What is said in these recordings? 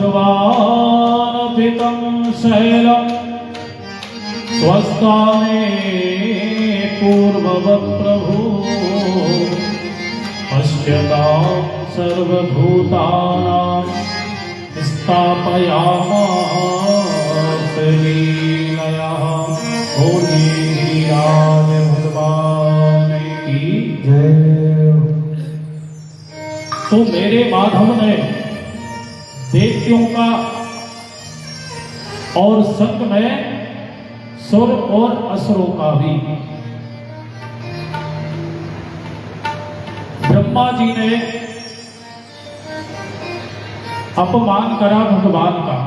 भगवानपितं शैलं स्वस्थाने पूर्ववत् प्रभु पश्यतां सर्वभूतानां स्थापयामास लीलया। बोलिए गिरिराज भगवान की जय। तो मेरे माधव ने दैत्यों का और संग में सुर और असुरों का भी। ब्रह्मा जी ने अपमान करा भगवान का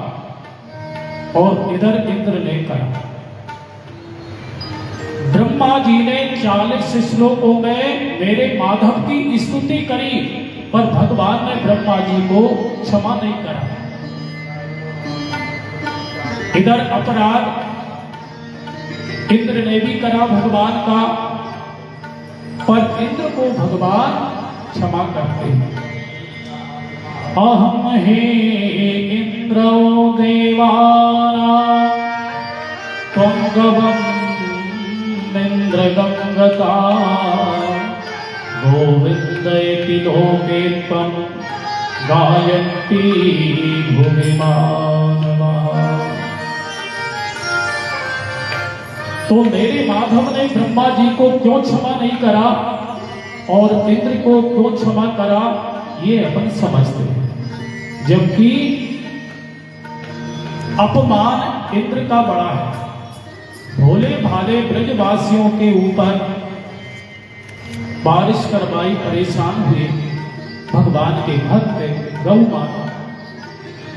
और इधर इंद्र ने करा। ब्रह्मा जी ने 40 श्लोकों में मेरे माधव की स्तुति करी, पर भगवान ने ब्रह्मा जी को क्षमा नहीं करा। इधर अपराध इंद्र ने भी करा भगवान का, पर इंद्र को भगवान क्षमा करते हैं। अहम हे इंद्रो देवानां त्वं गवम् इंद्रगंगता गोविंदेति लोके त्वं गायन्ति भुवि मानवाः। तो मेरे माधव ने ब्रह्मा जी को क्यों क्षमा नहीं करा और इंद्र को क्यों क्षमा करा, ये अपन समझते हैं। जबकि अपमान इंद्र का बड़ा है। भोले भाले ब्रजवासियों के ऊपर बारिश करवाई, परेशान हुए भगवान के भक्त गौ माता।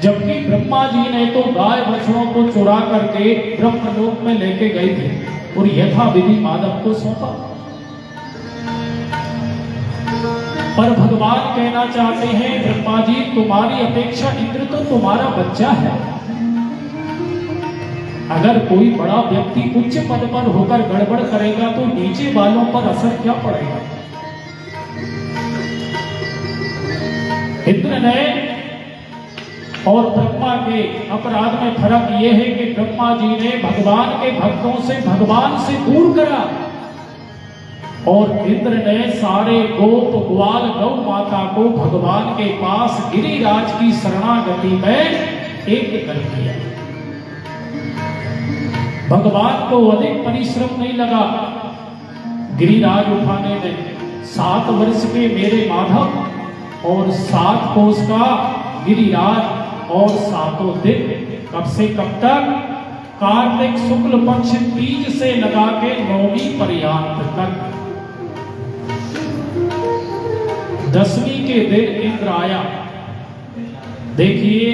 जबकि ब्रह्मा जी ने तो गाय बछड़ों को चुरा करके ब्रह्मलोक में लेके गए थे और यथाविधि माधव को सौंपा। पर भगवान कहना चाहते हैं, ब्रह्मा जी तुम्हारी अपेक्षा इंद्र तो तुम्हारा बच्चा है। अगर कोई बड़ा व्यक्ति उच्च पद पर होकर गड़बड़ करेगा तो नीचे वालों पर असर क्या पड़ेगा। इंद्र ने और ब्रह्मा के अपराध में फर्क यह है कि ब्रह्मा जी ने भगवान के भक्तों से भगवान से दूर करा और इंद्र ने सारे गोप ग्वाल गौ माता को भगवान के पास गिरिराज की शरणागति में एक कर दिया। भगवान को अधिक परिश्रम नहीं लगा गिरिराज उठाने में। 7 वर्ष के मेरे माधव और 7 कोस का गिरिराज और 7 दिन, कब से कब तक, कार्तिक शुक्ल पक्ष तीज से लगा के 9वीं पर्यंत तक। 10वीं के दिन इंद्र आया। देखिए,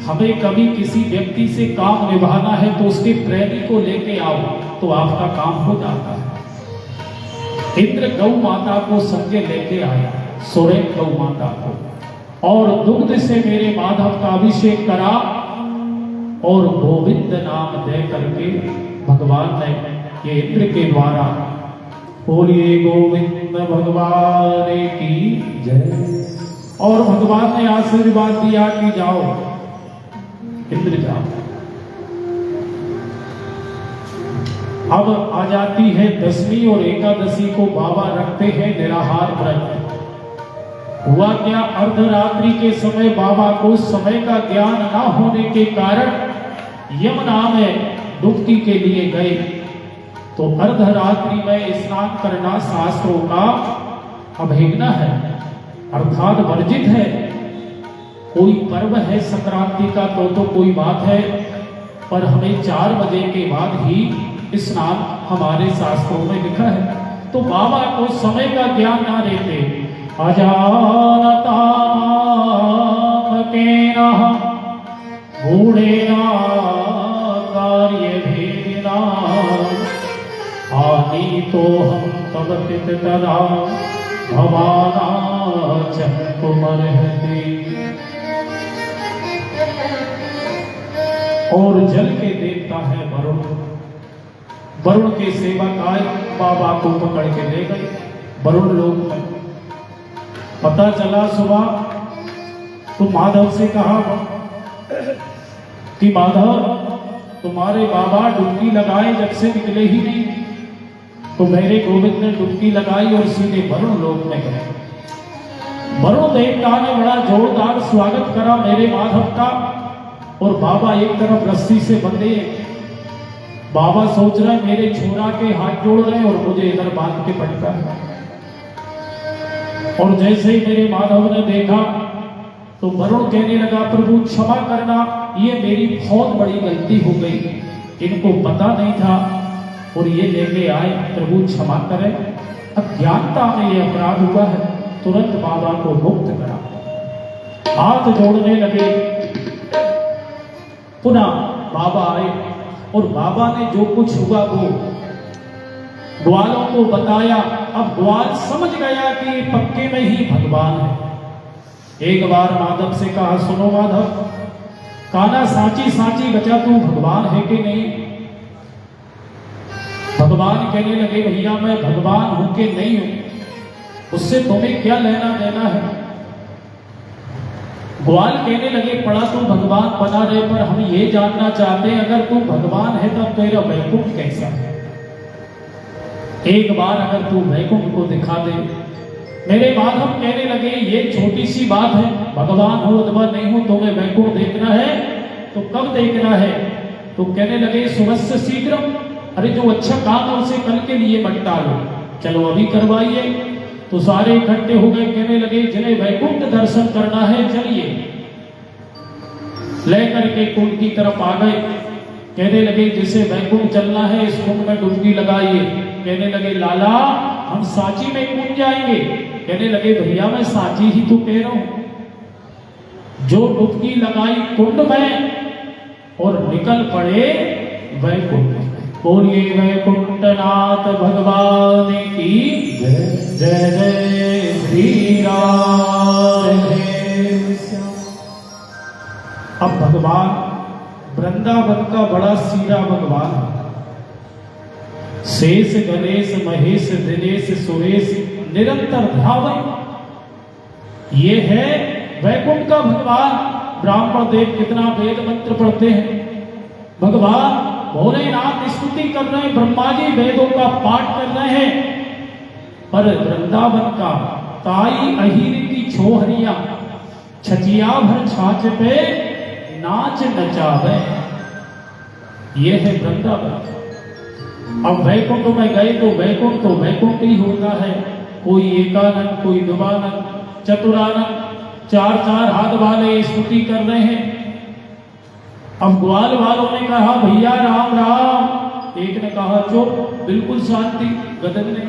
हमें कभी किसी व्यक्ति से काम निभाना है तो उसके प्रेमी को लेके आओ तो आपका काम हो जाता है। इंद्र गौ माता को संगे लेके आया, सोरेन गौ माता को, और दुग्ध से मेरे माधव का अभिषेक करा और गोविंद नाम दे करके भगवान ने ये इंद्र के द्वारा, बोलिए गोविंद भगवान की जय। और भगवान ने आशीर्वाद दिया कि जाओ इंद्र जाओ। अब आ जाती है 10वीं और एकादशी को बाबा रखते हैं निराहार व्रत। हुआ क्या, अर्धरात्रि के समय बाबा को समय का ज्ञान न होने के कारण यमुना में डुबकी के लिए गए। तो अर्धरात्रि में स्नान करना शास्त्रों का अवहेलना है, अर्थात वर्जित है। कोई पर्व है संक्रांति का तो कोई बात है, पर हमें 4 बजे के बाद ही स्नान हमारे शास्त्रों में लिखा है। तो बाबा को समय का ज्ञान ना देते, अजानतामकेनः गूढ़ेना कार्यभेदिना आनीतो हम तव तदा भवानाचकुमर्हति। और जल के देवता है वरुण। वरुण के सेवक आए, बाबा को पकड़ के ले गए वरुण लोक में। पता चला सुबह तो माधव से कहा कि माधव तुम्हारे बाबा डुबकी लगाए जब से निकले ही नहीं। तो मेरे गोविंद ने डुबकी लगाई और सीधे वरुण लोक में गए। वरुण देवता ने बड़ा जोरदार स्वागत करा मेरे माधव का, और बाबा एक तरफ रस्सी से बंधे। बाबा सोच रहे मेरे छोरा के हाथ जोड़ रहे और मुझे इधर बांध के पटका है। और जैसे ही मेरे माधव ने देखा तो वरुण कहने लगा, प्रभु क्षमा करना, ये मेरी बहुत बड़ी गलती हो गई, इनको पता नहीं था और ये लेके आए, प्रभु क्षमा करें, अज्ञानता में ये अपराध हुआ है। तुरंत बाबा को मुक्त करा। हाथ जोड़ने लगे। पुनः बाबा आए और बाबा ने जो कुछ हुआ वो ग्वालों को बताया। अब ग्वाल समझ गया कि पक्के में ही भगवान है। एक बार माधव से कहा, सुनो माधव, काना साची साची बचा, तू भगवान है कि नहीं? भगवान कहने लगे, भैया मैं भगवान हूं कि नहीं हूं, उससे तुम्हें क्या लेना देना है? ग्वाल कहने लगे, पड़ा तू भगवान बना रहे, पर हम ये जानना चाहते हैं अगर तू भगवान है तब तेरा वैकुंठ कैसा है? एक बार अगर तू वैकुंठ को दिखा दे। मेरे माधव कहने लगे, ये छोटी सी बात है, भगवान हो अथवा नहीं हो, तुम्हें वैकुंठ देखना है तो कब देखना है? तो कहने लगे, सुबह से शीघ्र, अरे जो अच्छा काम है उसे कल के लिए मत टालो, चलो अभी करवाइए। तो सारे इकट्ठे हो गए। कहने लगे, जिन्हें वैकुंठ दर्शन करना है चलिए। लेकर के कुंड की तरफ आ गए। कहने लगे, जिसे वैकुंठ चलना है इस कुंड में डुबकी लगाइए। कहने लगे, लाला हम सांची में कूद जाएंगे। कहने लगे, भैया मैं सांची ही तो कह रहा हूं। जो डुबकी लगाई कुंड में और निकल पड़े वैकुंठ में। बोलिए वैकुंठनाथ भगवान की जय। जय जय श्री राम। अब भगवान वृंदावन का बड़ा सीधा भगवान है। शेष गणेश महेश दिनेश सुरेश निरंतर धावन, ये है वैकुंठ का भगवान। ब्राह्मण देव कितना वेद मंत्र पढ़ते हैं। भगवान भोलेनाथ स्तुति कर रहे हैं, ब्रह्मा जी वेदों का पाठ कर रहे हैं, पर वृंदावन का ताई अहिर की छोहरिया छचिया भर छाछ पे नाच नचावे, ये है वृंदावन। अब वैकुंठ में गए तो वैकुंठ ही होता है। कोई एकानंद, कोई द्विवानंद, चतुरानंद, चार चार हाथ वाले स्तुति कर रहे हैं। अब ग्वाल वालों ने कहा, भैया राम राम। एक ने कहा, चुप, बिल्कुल शांति, गदन ने।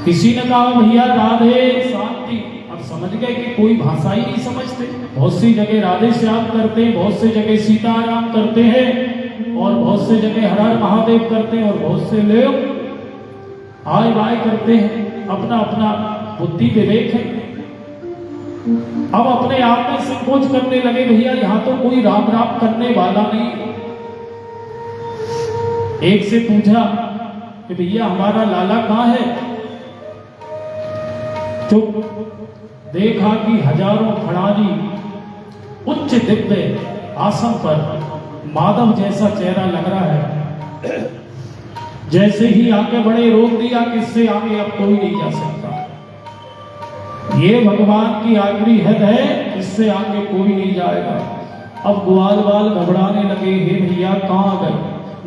किसी ने कहा, भैया राधे, शांति। अब समझ गए कि कोई भाषा ही नहीं समझते। बहुत सी जगह राधे श्याम करते हैं, बहुत सी जगह सीताराम करते हैं, और बहुत से जगह हर हर महादेव करते हैं, और बहुत से लोग आय बाय करते हैं। अपना अपना बुद्धि विवेक है। अब अपने आप में संकोच करने लगे, भैया यहां तो कोई राम राम करने वाला नहीं। एक से पूछा कि भैया हमारा लाला कहां है? चुप। देखा कि हजारों खड़ारी उच्च दिव्य आसन पर माधव जैसा चेहरा लग रहा है। जैसे ही आगे बढ़े रोक दिया, किससे आगे अब कोई नहीं जा सकता। ये भगवान की आखिरी हद है, इससे आगे कोई नहीं जाएगा। अब ग्वाल वाल घबराने लगे, हे भैया कहां गए?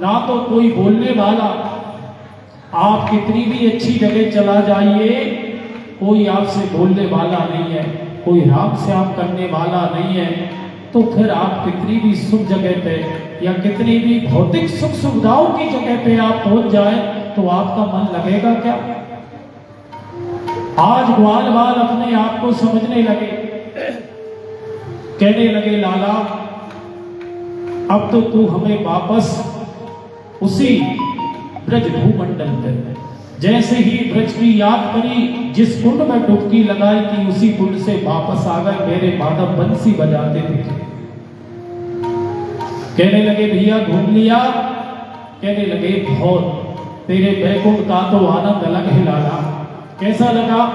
ना तो कोई बोलने वाला, आप कितनी भी अच्छी जगह चला जाइए, कोई आपसे बोलने वाला नहीं है, कोई राम श्याम करने वाला नहीं है। तो फिर आप कितनी भी सुख जगह पे या कितनी भी भौतिक सुख सुविधाओं की जगह पे आप पहुंच जाए तो आपका मन लगेगा क्या? आज ग्वाल वाल अपने आप को समझने लगे। कहने लगे, लाला अब तो तू हमें वापस उसी ब्रज भूमंडल पे, जैसे ही ब्रज की याद करी, जिस कुंड में डुबकी लगाई थी उसी कुंड से वापस आ गए। मेरे माधव बंसी बजाते थे। कहने लगे, भैया घूम लिया? कहने लगे, बहुत। तेरे वैकुंठ का तो आनंद अलग है लाला। कैसा लगा?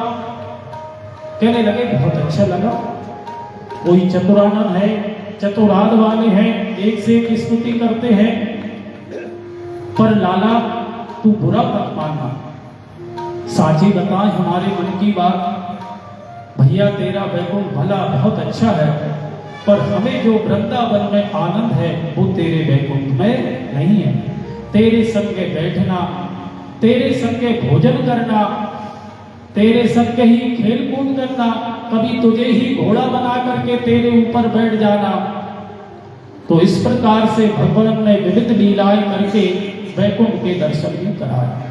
कहने लगे, बहुत अच्छा लगा। कोई चतुरानंद है, चतुराद वाले हैं, एक से एक स्तुति करते हैं, पर लाला तू बुरा मत मानना। साची बताए हमारे मन की बात, भैया तेरा वैकुंठ भला बहुत अच्छा है, पर हमें जो वृंदावन में आनंद है वो तेरे वैकुंठ में नहीं है। तेरे संगे बैठना, तेरे संगे भोजन करना, तेरे संग ही खेल कूद करना, कभी तुझे ही घोड़ा बना करके तेरे ऊपर बैठ जाना। तो इस प्रकार से भगवान ने विविध लीलाएं करके वैकुंठ के दर्शन भी कराए।